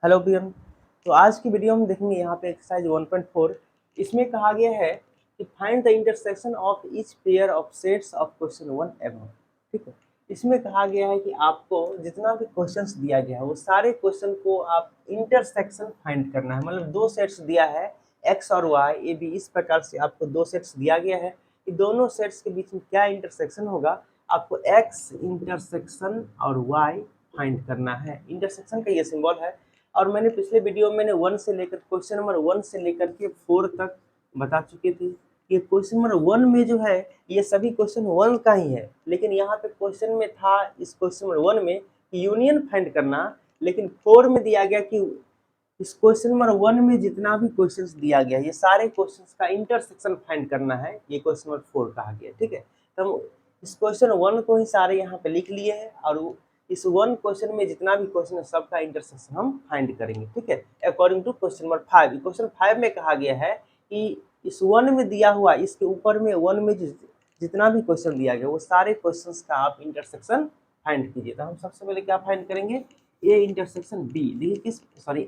Hello प्रियम। तो आज की वीडियो में देखेंगे यहाँ पे एक्सरसाइज 1.4। इसमें कहा गया है कि find the intersection of each pair of sets of question 1 above. ठीक है, इसमें कहा गया है कि आपको जितना भी क्वेश्चंस दिया गया है वो सारे क्वेश्चन को आप इंटरसेक्शन फाइंड करना है। मतलब दो सेट्स दिया है एक्स और वाई, ए बी, इस प्रकार से आपको दो सेट्स दिया गया है कि दोनों सेट्स के बीच में क्या इंटरसेक्शन होगा, आपको एक्स इंटरसेक्शन और वाई फाइंड करना है। इंटरसेक्शन का ये सिंबल है। और मैंने पिछले वीडियो में 1 से लेकर क्वेश्चन नंबर 1 से लेकर के 4 तक बता चुके थे। ये क्वेश्चन नंबर 1 में जो है ये सभी क्वेश्चन 1 का ही है, लेकिन यहाँ पे क्वेश्चन में था इस क्वेश्चन नंबर 1 में यूनियन फाइंड करना, लेकिन 4 में दिया गया कि इस क्वेश्चन नंबर 1 में जितना भी क्वेश्चंस दिया गया ये सारे क्वेश्चंस का इंटरसेक्शन फाइंड करना है। ये क्वेश्चन नंबर 4 कहा गया। ठीक है, तो हम इस क्वेश्चन 1 को ही सारे यहाँ पे लिख लिए हैं और इस 1 क्वेश्चन में जितना भी क्वेश्चन है सबका इंटरसेक्शन हम फाइंड करेंगे। ठीक है, according to question number 5। Question 5 में कहा गया है कि इस 1 में दिया हुआ इसके ऊपर में 1 में जितना भी क्वेश्चन दिया गया वो सारे क्वेश्चंस का आप इंटरसेक्शन फाइंड कीजिए। तो हम सबसे पहले क्या फाइंड करेंगे, ए इंटरसेक्शन बी। देखिए किस सॉरी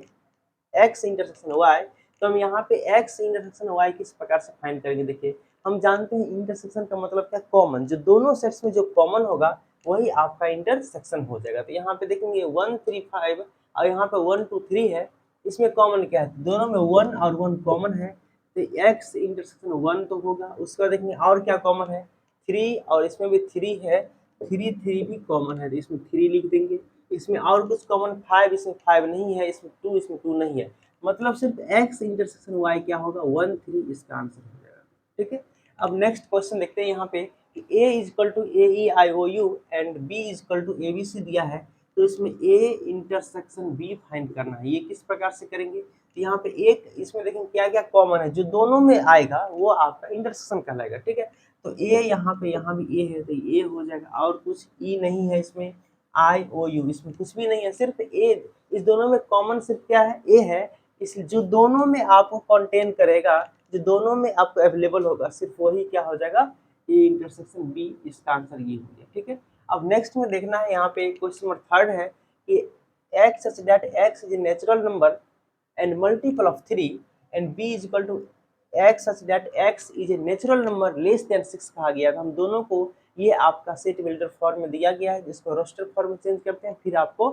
एक्स इंटरसेक्शन वाई। तो हम यहाँ पे एक्स इंटरसेक्शन वाई किस प्रकार से फाइंड करेंगे। देखिए हम जानते हैं इंटरसेक्शन का मतलब क्या, कॉमन। जो दोनों सेट्स में जो कॉमन होगा वही आपका इंटरसेक्शन हो जाएगा। तो यहाँ पे देखेंगे 1 3 5 और यहाँ पे 1 2 3 है, इसमें कॉमन क्या है, दोनों में 1 और 1 कॉमन है। तो एक्स इंटरसेक्शन 1 तो होगा। उसके बाद देखेंगे और क्या कॉमन है, 3 और इसमें भी 3 है, 3 3 भी कॉमन है तो इसमें 3 लिख देंगे। इसमें और कुछ कॉमन 5, इसमें 5 नहीं है, इसमें 2, इसमें 2 नहीं है। मतलब सिर्फ एक्स इंटरसेक्शन वाई क्या होगा, 1 3 इसका आंसर हो जाएगा। ठीक है, अब नेक्स्ट क्वेश्चन देखते हैं यहाँ पे कि A is equal to A E I O U and B is equal to A B C दिया है। तो इसमें ए इंटरसेक्शन बी फाइंड करना है। ये किस प्रकार से करेंगे, तो यहाँ पे एक इसमें देखेंगे क्या क्या कॉमन है, जो दोनों में आएगा वो आपका इंटरसेक्शन कहलाएगा। ठीक है, तो ए यहाँ पे यहाँ भी ए है तो ये हो जाएगा, और कुछ ई नहीं है इसमें, आई ओ यू इसमें कुछ भी नहीं है, सिर्फ ए। इस दोनों में कॉमन सिर्फ क्या है, ए है। इसलिए जो दोनों में आपको कंटेन करेगा, जो दोनों में आपको अवेलेबल होगा, सिर्फ वही क्या हो जाएगा, ए इंटरसेक्शन बी। इसका आंसर ये हो गया। ठीक है, अब नेक्स्ट में देखना है यहाँ पे क्वेश्चन नंबर 3 है कि x such that x is a natural number and multiple of 3 and b is equal to x such that x is a natural number less than 6 कहा गया। तो हम दोनों को ये आपका सेट बिल्डर फॉर्म में दिया गया है, जिसको रोस्टर फॉर्म में चेंज करते हैं, फिर आपको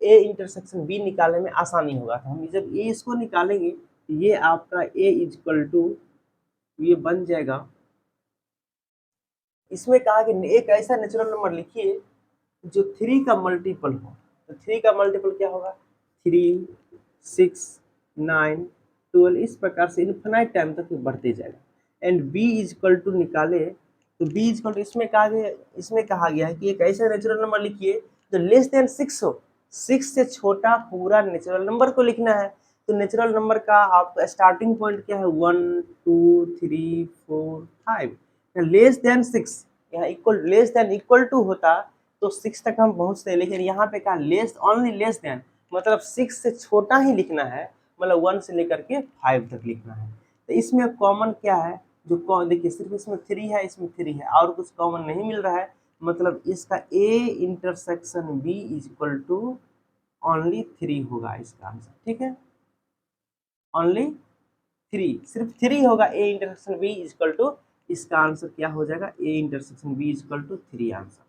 a इंटरसेक्शन b निकालने में आसानी होगा। तो हम जब a इसको निकालेंगे तो ये आपका a इज इक्वल टू ये बन जाएगा। इसमें कहा कि एक ऐसा नेचुरल नंबर लिखिए जो 3 का मल्टीपल हो। तो 3 का मल्टीपल क्या होगा, 3 6 9 12, इस प्रकार से इन्फिनाइट टाइम तक बढ़ते जाएगा। And b is equal to निकाले तो b इज इक्वल टू इसमें कहा गया है कि एक ऐसा नेचुरल नंबर लिखिए जो लेस देन 6 हो। 6 से छोटा पूरा नेचुरल नंबर को लिखना है। तो नेचुरल नंबर का आपका स्टार्टिंग पॉइंट क्या है, 1 2 3 4 5। लेस देन 6, यहाँ equal less than equal to होता तो 6 तक हम पहुंचते हैं, लेकिन यहाँ पे कहा लेस ओनली लेस देन, मतलब 6 से छोटा ही लिखना है, मतलब 1 से लेकर के 5 तक लिखना है। तो इसमें कॉमन क्या है, जो देखिए सिर्फ इसमें 3 है, इसमें 3 है और कुछ कॉमन नहीं मिल रहा है, मतलब इसका a intersection b is equal to only 3 होगा इसका आंसर। ठीक है, ओनली 3, सिर्फ 3 होगा। A intersection b is equal to, इसका आंसर क्या हो जाएगा, a intersection b is equal to 3 answer.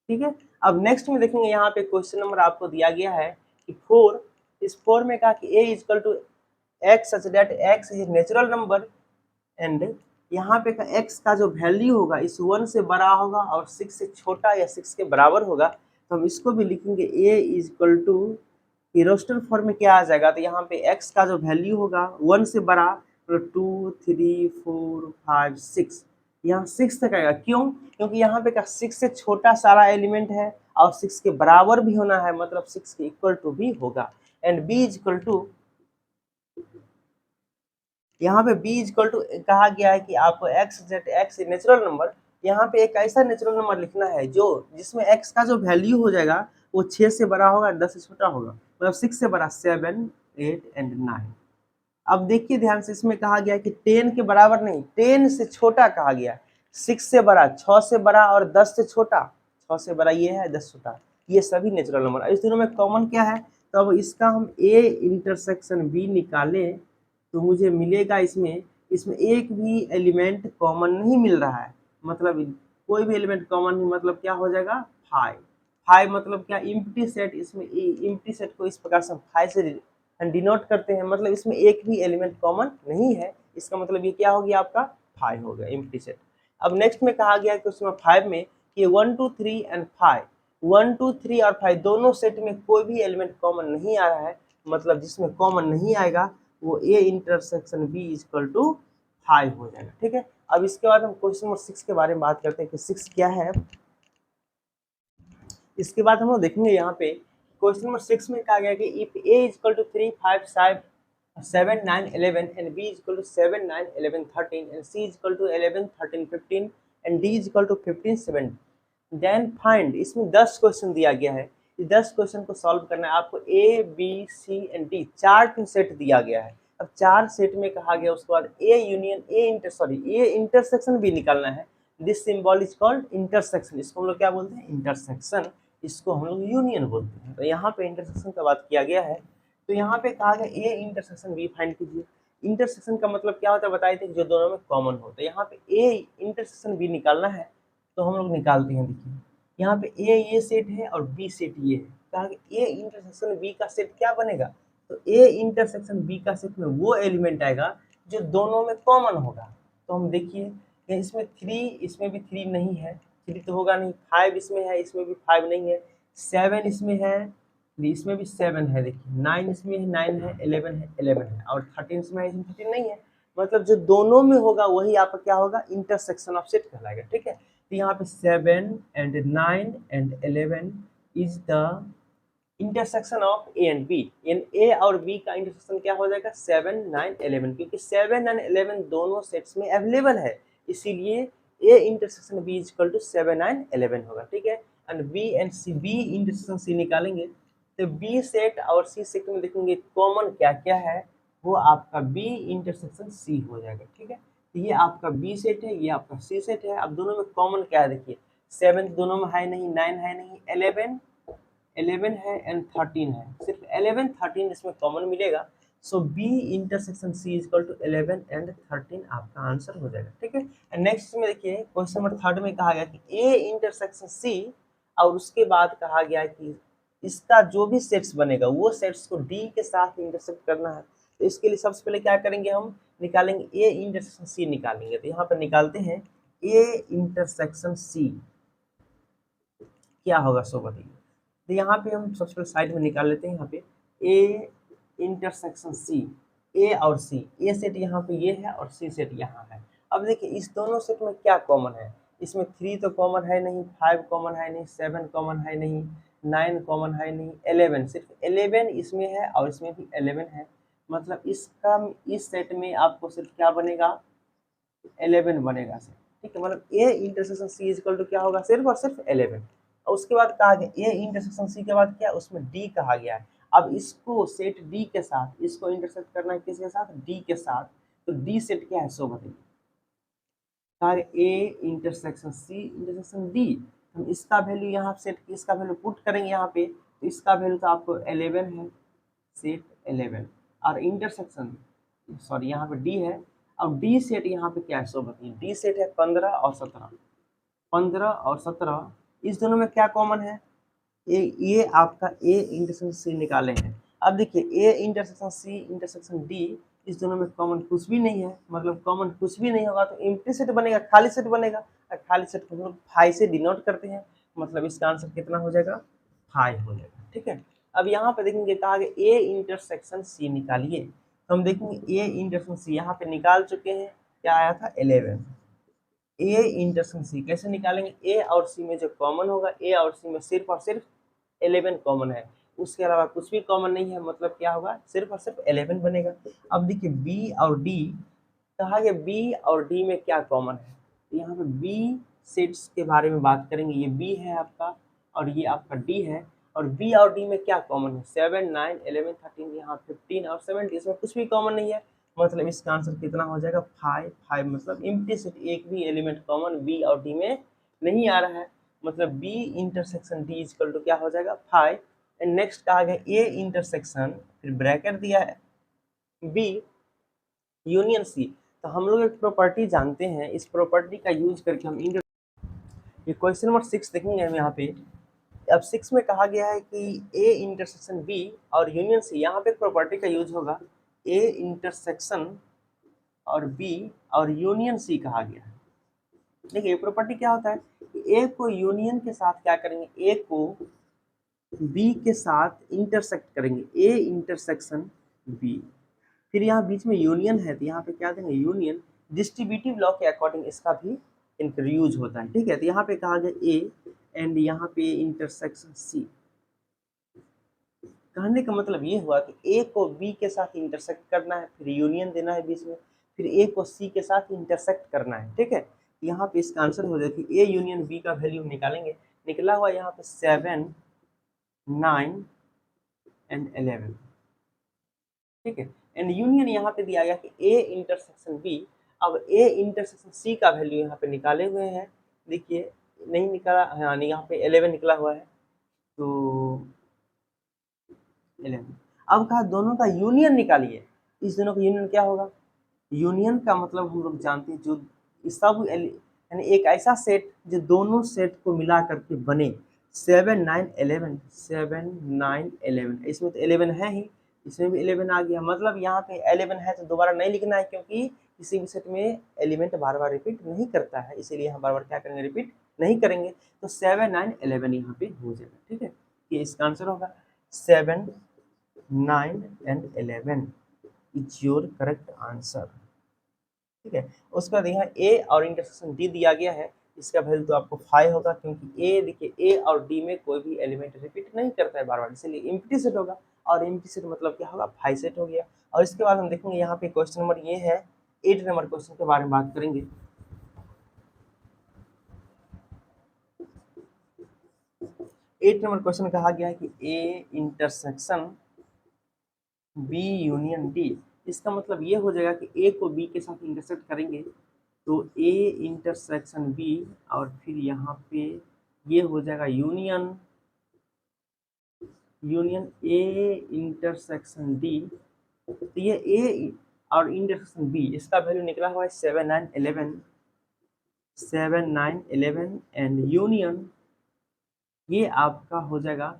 ठीक है, अब नेक्स्ट में देखेंगे यहाँ पे क्वेश्चन नंबर आपको दिया गया है कि 4। इस 4 में कहा कि a is equal to x such that x is natural number and यहाँ पे का x का जो वैल्यू होगा इस 1 से बड़ा होगा और 6 से छोटा या 6 के बराबर होगा। तो हम इसको भी लिखेंगे a is equal to, roster form में क्या आ जाएगा, तो यहाँ पे x का जो वैल्यू होगा 1 से बड़ा, तो 2 3 4 5 6, यहाँ 6 तक आएगा। क्यों, क्योंकि यहाँ पे का 6 से छोटा सारा एलिमेंट है और 6 के बराबर भी होना है, मतलब 6 के इक्वल टू भी होगा। And b is equal to, यहाँ पे b इज इक्वल टू कहा गया है कि आपको x नेचुरल नंबर, यहाँ पे एक ऐसा नेचुरल नंबर लिखना है जो जिसमें x का जो वैल्यू हो जाएगा वो 6 से बड़ा होगा, 10 से छोटा होगा, मतलब 6 से बड़ा 7 8 एंड 9। अब देखिए ध्यान से, इसमें कहा गया कि 10 के बराबर नहीं, 10 से छोटा कहा गया, 6 से बड़ा, 6 से बड़ा और 10 से छोटा। 6 से बड़ा ये है, 10 छोटा, ये सभी नेचुरल नंबर। इस दोनों में कॉमन क्या है, तो अब इसका हम ए इंटरसेक्शन बी निकालें तो मुझे मिलेगा इसमें एक भी एलिमेंट कॉमन नहीं मिल रहा है, मतलब कोई भी एलिमेंट कॉमन नहीं, मतलब क्या हो जाएगा 5। 5 मतलब क्या, इम्प्टी सेट। इसमें इम्प्टी सेट को इस प्रकार से हम 5 से डिनोट करते हैं, मतलब इसमें एक भी एलिमेंट कॉमन नहीं है। इसका मतलब ये क्या हो गया, आपका 5 हो गया इम्प्टी सेट। अब नेक्स्ट में कहा गया है क्वेश्चन 5 में कि 1 2 3 एंड 5, 1 2 3 और 5 दोनों सेट में कोई भी एलिमेंट कॉमन नहीं आ रहा है, मतलब जिसमें कॉमन नहीं आएगा वो a intersection b is equal to 5 हो जाएगा। ठीक है, अब इसके बाद हम क्वेश्चन नंबर 6 के बारे में बात करते हैं कि 6 क्या है। इसके बाद हम लोग देखेंगे यहाँ पे क्वेश्चन नंबर 6 में कहा गया कि if a is equal to 3 5 7 9 11 and b is equal to 7 9 11 13 and c is equal to 11 13 15 and d is equal to 15 7, then find. इसमें 10 क्वेश्चन दिया गया है, इस 10 क्वेश्चन को सॉल्व करना है आपको। A B c and d 4 set दिया गया है। अब 4 सेट में कहा गया उसके बाद ए यूनियन ए इंटरसेक्शन भी निकालना है। This symbol is called intersection, इसको हम लोग क्या बोलते हैं, इंटरसेक्शन। इसको हम लोग यूनियन बोलते हैं। तो यहाँ पे इंटरसेक्शन का बात किया गया है। तो यहाँ पे कहा गया ए इंटरसेक्शन बी फाइंड कीजिए। इंटरसेक्शन का मतलब क्या होता है बताए थे, जो दोनों में कॉमन होता है। यहाँ पे ए इंटरसेक्शन बी निकालना है तो हम लोग निकालते हैं। देखिए यहाँ पे ए ये सेट है और बी सेट ये है, कहा कि ए इंटरसेक्शन बी का सेट क्या बनेगा, तो ए इंटरसेक्शन बी का सेट में वो एलिमेंट आएगा जो दोनों में कॉमन होगा। तो हम देखिए इसमें 3, इसमें भी 3 नहीं है, 3 तो होगा नहीं। 5 इसमें है, इसमें भी 5 नहीं है। 7 इसमें है, इसमें भी 7 है। देखिए 9 इसमें है, 9 है। 11 है, 11 है। और 13 इसमें है, इसमें 13 नहीं है। मतलब जो दोनों में होगा वही आपका क्या होगा, इंटरसेक्शन ऑफ सेट कहलाएगा। ठीक है, तो यहाँ पे 7 and 9 and 11 is the intersection of A and B. A और बी का इंटरसेक्शन क्या हो जाएगा, 7 9 11, क्योंकि 7 और 11 दोनों सेट्स में अवेलेबल है, इसीलिए a intersection b is equal to 7 9 11 होगा। ठीक है, and b and c, b intersection c निकालेंगे तो बी सेट और सी सेट में देखेंगे कॉमन क्या क्या है, वो आपका बी इंटरसेक्शन सी हो जाएगा। ठीक है, तो ये आपका बी सेट है, ये आपका सी सेट है। अब दोनों में कॉमन क्या है, देखिए 7 दोनों में है नहीं, 9 है नहीं, 11 है एंड 13 है। सिर्फ 11 13 इसमें कॉमन मिलेगा। So B intersection C is equal to 11 and 13 आपका आंसर हो जाएगा। ठीक है, एंड नेक्स्ट में देखिए क्वेश्चन नंबर 3 में कहा गया कि ए इंटरसेक्शन सी, और उसके बाद कहा गया कि इसका जो भी सेट्स बनेगा वो सेट्स को डी के साथ इंटरसेक्ट करना है। तो इसके लिए सबसे पहले क्या करेंगे, हम निकालेंगे ए इंटरसेक्शन सी निकालेंगे। तो यहाँ पर निकालते हैं ए इंटरसेक्शन सी क्या होगा, सो बताइए। तो यहाँ पे हम सबसे पहले साइड में निकाल लेते हैं। यहाँ पे ए इंटरसेक्शन सी, ए और सी, ए सेट यहाँ पे ये है और सी सेट यहाँ है। अब देखिए इस दोनों सेट में क्या कॉमन है, इसमें 3 तो कॉमन है नहीं, 5 कॉमन है नहीं, 7 कॉमन है नहीं, 9 कॉमन है नहीं, 11, सिर्फ 11 इसमें है और इसमें भी 11 है। मतलब इसका इस सेट में आपको सिर्फ क्या बनेगा, 11 बनेगा सिर्फ। ठीक है, मतलब a intersection C is equal to क्या होगा, सिर्फ और सिर्फ 11। और उसके बाद कहा गया ए इंटरसेक्शन सी के बाद क्या, उसमें डी कहा गया है। अब इसको सेट डी के साथ, इसको इंटरसेक्ट करना है किसके साथ, डी के साथ। तो डी सेट क्या है, सो बताइए। कहा a intersection c intersection d, हम इसका वैल्यू यहाँ सेट, इसका वैल्यू पुट करेंगे यहाँ पे, तो इसका वैल्यू तो आपको 11 है, सेट 11। और इंटरसेक्शन सॉरी यहाँ पे डी है, अब डी सेट यहाँ पे क्या है, सो बताइए। डी सेट है 15 और 17, 15 और 17 इस दोनों में क्या कॉमन है, ये आपका ए इंटरसेक्शन सी निकाले हैं। अब देखिए a intersection c intersection d इस दोनों में कॉमन कुछ भी नहीं है, मतलब कॉमन कुछ भी नहीं होगा तो एम्प्टी सेट बनेगा, खाली सेट बनेगा। और खाली सेट को हम लोग 5 से डिनोट करते हैं, मतलब इसका आंसर कितना हो जाएगा, 5 हो जाएगा। ठीक है, अब यहाँ पे देखेंगे कहा गया ए इंटरसेक्शन सी निकालिए। तो हम देखेंगे ए इंटरसेक्शन सी यहाँ पे निकाल चुके हैं, क्या आया था 11। ए इंटरसेक्शन सी कैसे निकालेंगे, ए और सी में जो कॉमन होगा, ए और सी में सिर्फ और सिर्फ 11 कॉमन है, उसके अलावा कुछ भी कॉमन नहीं है, मतलब क्या होगा, सिर्फ और सिर्फ 11 बनेगा। अब देखिए बी और डी, कहा गया बी और डी में क्या कॉमन है, तो यहाँ पे बी सेट्स के बारे में बात करेंगे। ये बी है आपका और ये आपका डी है, और बी और डी में क्या कॉमन है, 7 9 11 13, यहाँ 15 और 17 इसमें कुछ भी कॉमन नहीं है, मतलब इसका आंसर कितना हो जाएगा 5 5, मतलब इम्प्लिसिट एक भी एलिमेंट कॉमन बी और डी में नहीं आ रहा है, मतलब b intersection d equal to क्या हो जाएगा 5 एंड नेक्स्ट कहा गया ए इंटरसेक्शन, फिर ब्रैकेट दिया है बी यूनियन सी। तो हम लोग एक प्रॉपर्टी जानते हैं, इस प्रॉपर्टी का यूज करके हम ये क्वेश्चन नंबर 6 देखेंगे हम यहाँ पे। अब 6 में कहा गया है कि ए इंटरसेक्शन बी और यूनियन सी, यहाँ पे एक प्रॉपर्टी का यूज होगा ए इंटरसेक्शन और बी और यूनियन सी कहा गया है। देखिए प्रॉपर्टी क्या होता है कि ए को यूनियन के साथ क्या करेंगे, ए को बी के साथ इंटरसेक्ट करेंगे, ए इंटरसेक्शन बी। फिर यहाँ बीच में यूनियन है तो यहाँ पे क्या देंगे यूनियन। डिस्ट्रीब्यूटिव लॉ के अकॉर्डिंग इसका भी यूज होता है, ठीक है। तो यहाँ पे कहा गया ए एंड यहाँ पे इंटरसेक्शन सी। कहने का मतलब ये हुआ कि ए को बी के साथ इंटरसेक्ट करना है, फिर यूनियन देना है बीच में, फिर ए को सी के साथ इंटरसेक्ट करना है, ठीक है। यहाँ पे इसका आंसर हो जाए ए यूनियन बी का वैल्यू निकालेंगे। निकला हुआ यहाँ पे 7, 9 एंड 11, ठीक है। एंड यूनियन यहाँ पे दिया गया कि ए इंटरसेक्शन बी। अब ए इंटरसेक्शन सी का वैल्यू यहाँ पे निकाले हुए हैं, देखिए नहीं निकाला, हाँ नहीं, यहाँ पे 11 निकला हुआ है तो 11। अब कहा दोनों का यूनियन निकालिए, इस दोनों का यूनियन क्या होगा, यूनियन का मतलब हम लोग जानते हैं जो सब यानी एक ऐसा सेट जो दोनों सेट को मिला करके बने। 7, 9, 11, 7, 9, 11, इसमें तो 11 है ही, इसमें भी 11 आ गया। मतलब यहाँ पे 11 है तो दोबारा नहीं लिखना है, क्योंकि किसी भी सेट में एलिमेंट बार बार रिपीट नहीं करता है, इसीलिए हम बार बार क्या करेंगे, रिपीट नहीं करेंगे। तो 7, 9, 11 यहाँ पे हो जाएगा, ठीक है। ये इसका आंसर होगा 7, 9 and 11 is your correct answer, ठीक है। उसके बाद यहाँ ए और इंटरसेक्शन डी दिया गया है, इसका वैल्यू तो आपको 5 होगा, क्योंकि ए देखिए ए और डी में कोई भी एलिमेंट रिपीट नहीं करता है बार बार, इसलिए एम्प्टी सेट होगा। और एम्प्टी सेट मतलब क्या होगा, 5 सेट हो गया। और इसके बाद हम देखेंगे यहाँ पे क्वेश्चन नंबर ये है 8 नंबर क्वेश्चन के बारे में बात करेंगे। 8 नंबर क्वेश्चन कहा गया है कि a intersection b union d. इसका मतलब ये हो जाएगा कि ए को बी के साथ इंटरसेक्ट करेंगे तो ए इंटरसेक्शन बी, और फिर यहाँ पे ये हो जाएगा यूनियन ए इंटरसेक्शन डी। तो ये ए और इंटरसेक्शन बी, इसका वैल्यू निकला हुआ है 7, 9, 11, 7, 9, 11 एंड यूनियन ये आपका हो जाएगा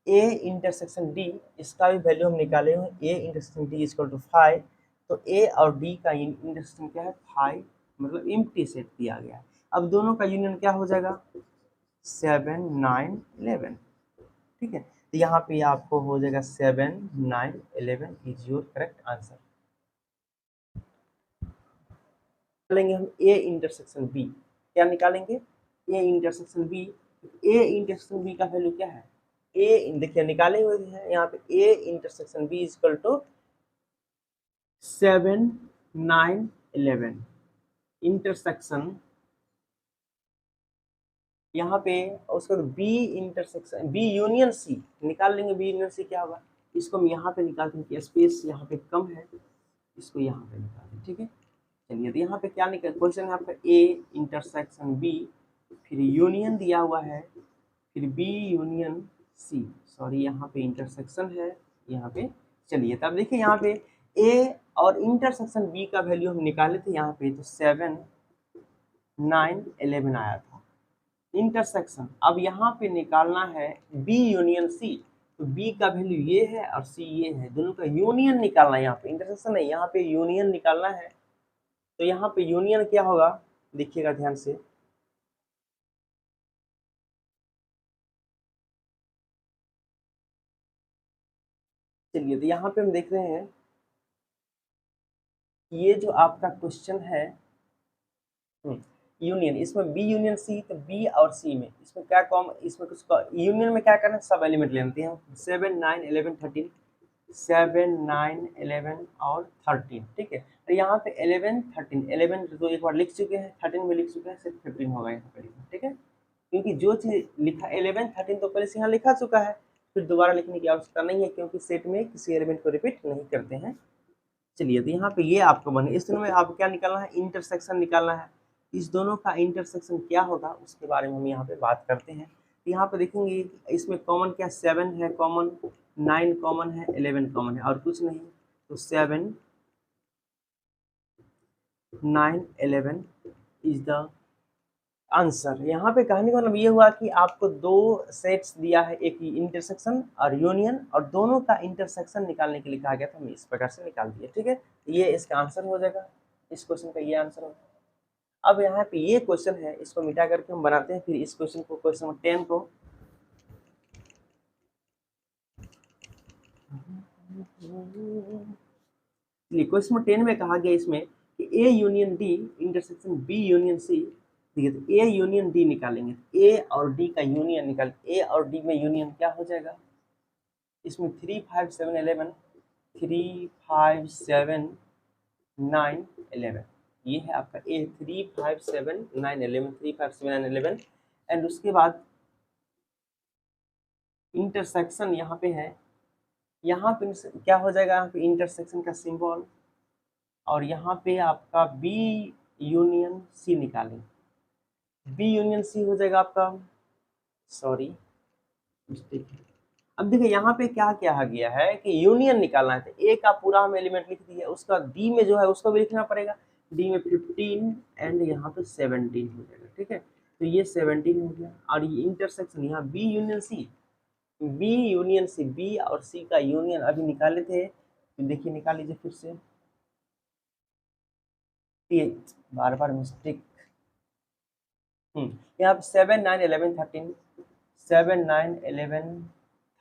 ए इंटरसेक्शन डी। इसका भी वैल्यू हम निकाले हुए, a intersection d equal to 5। तो ए और डी का इंटरसेक्शन क्या है, 5, मतलब एम्प्टी सेट दिया गया है। अब दोनों का यूनियन क्या हो जाएगा, 7, 9, 11, ठीक है। तो यहाँ पे आपको हो जाएगा 7, 9, 11 इज योर करेक्ट आंसर। निकालेंगे हम ए इंटरसेक्शन बी, क्या निकालेंगे, a intersection b. A intersection b का वैल्यू क्या है, ए देखिए निकाले हुए हैं यहाँ पे a intersection b is equal to 7, 9, 11 intersection यहाँ पे, उसके बाद b intersection b union c निकाल लेंगे। बी यूनियन सी क्या होगा, इसको हम यहाँ पे निकालते हैं कि स्पेस यहाँ पे कम है, इसको यहाँ पे निकालें, ठीक है। चलिए तो यहाँ पे क्या निकल, क्वेश्चन है आपका ए इंटरसेक्शन बी, फिर यूनियन दिया हुआ है, फिर बी यूनियन सी, सॉरी यहाँ पे इंटरसेक्शन है यहाँ पे। चलिए तब देखिए यहाँ पे ए और इंटरसेक्शन बी का वैल्यू हम निकाले थे यहाँ पे, तो 7, 9, 11 आया था इंटरसेक्शन। अब यहाँ पे निकालना है बी यूनियन सी, तो बी का वैल्यू ये है और सी ये है, दोनों का यूनियन निकालना है। यहाँ पे इंटरसेक्शन नहीं, यहाँ पे यूनियन निकालना है। तो यहाँ पे यूनियन क्या होगा, देखिएगा ध्यान से, चलिए तो यहाँ पे हम देख रहे हैं ये जो आपका क्वेश्चन है यूनियन, इसमें बी यूनियन सी, तो बी और सी में इसमें क्या कॉम, इसमें कुछ यूनियन में क्या करना है, सब एलिमेंट ले लेते हैं। 7, 9, 11, 13, 7, 9, 11 और 13, ठीक है। तो यहाँ पे 11, 13, 11 तो एक बार लिख चुके हैं, 13 भी लिख चुके हैं, सिर्फ 15 होगा यहाँ पे, ठीक है। क्योंकि जो चीज़ लिखा 11, 13 तो पहले से यहाँ लिखा चुका है, फिर दोबारा लिखने की आवश्यकता नहीं है, क्योंकि सेट में किसी एलिमेंट को रिपीट नहीं करते हैं। चलिए तो यहाँ पे ये आपको बने, इस दोनों में आपको क्या निकालना है, इंटरसेक्शन निकालना है। इस दोनों का इंटरसेक्शन क्या होगा उसके बारे में हम यहाँ पे बात करते हैं। यहाँ पे देखेंगे इसमें कॉमन क्या 7 है कॉमन, 9 कॉमन है, 11 कॉमन है और कुछ नहीं, तो 7 9 11 इज द आंसर। यहाँ पे कहने का मतलब ये हुआ कि आपको दो सेट्स दिया है, एक इंटरसेक्शन और यूनियन, और दोनों का इंटरसेक्शन निकालने के लिए कहा गया था, हम इस प्रकार से निकाल दिए। ठीक है, ये इसका आंसर हो जाएगा, इस क्वेश्चन का ये आंसर होगा। अब यहाँ पे ये क्वेश्चन है, इसको मिटा करके हम बनाते हैं फिर इस क्वेश्चन को, क्वेश्चन नंबर 10 को। क्वेश्चन नंबर 10 में कहा गया इसमें कि a union d intersection b union c. ठीक है, तो ए यूनियन डी निकालेंगे, ए और डी का यूनियन निकाल, ए और डी में यूनियन क्या हो जाएगा, इसमें 3 5 7 11 3 5 7 9 11, ये है आपका ए 3 5 7 9 11 3 5 7 9 11। एंड उसके बाद इंटरसेक्शन यहाँ पे है, यहाँ पे क्या हो जाएगा, यहाँ पे इंटरसेक्शन का सिंबल, और यहाँ पे आपका बी यूनियन सी निकालेंगे, बी यूनियन सी हो जाएगा आपका, सॉरी मिस्टेक है। अब देखिए यहाँ पे क्या क्या गया है कि यूनियन निकालना है, तो ए का पूरा हम एलिमेंट लिख दिया, उसका डी में जो है उसको भी लिखना पड़ेगा, डी में 15 एंड यहाँ पे 17 हो जाएगा। ठीक है, तो ये 17 हो गया, और ये इंटरसेक्शन यहाँ बी यूनियन सी, बी यूनियन सी, बी और सी का यूनियन अभी निकाले थे, तो देखिए निकाल लीजिए फिर से, बार बार मिस्टेक। यहाँ पे 7 9 11 13, 7 9 11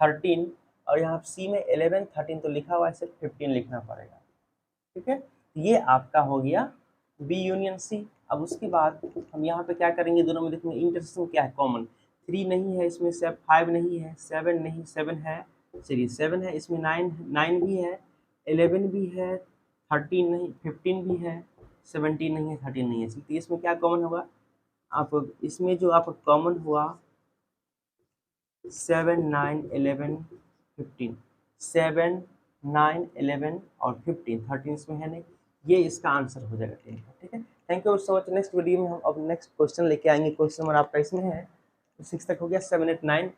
13, और यहाँ सी में 11 13 तो लिखा हुआ है, सिर्फ 15 लिखना पड़ेगा। ठीक है, ये आपका हो गया बी यूनियन सी। अब उसके बाद हम यहाँ पे क्या करेंगे, दोनों में देखेंगे इंटरसेक्शन क्या है, कॉमन 3 नहीं है इसमें, 5 नहीं है, 7 नहीं, 7 है, चलिए 7 है, इसमें 9 भी है, 11 भी है, 13 नहीं, 15 भी है, 17 नहीं है, 13 नहीं है, तो इसमें क्या कॉमन होगा, आप इसमें जो आपका कॉमन हुआ 7 9 11 15, 7 9 11 और 15, 13 इसमें है नहीं, ये इसका आंसर हो जाएगा 10 का। ठीक है, thank you so much. Next video में हम अब नेक्स्ट क्वेश्चन लेके आएंगे, क्वेश्चन नंबर आपका इसमें है 6 तक हो गया, 7 8 9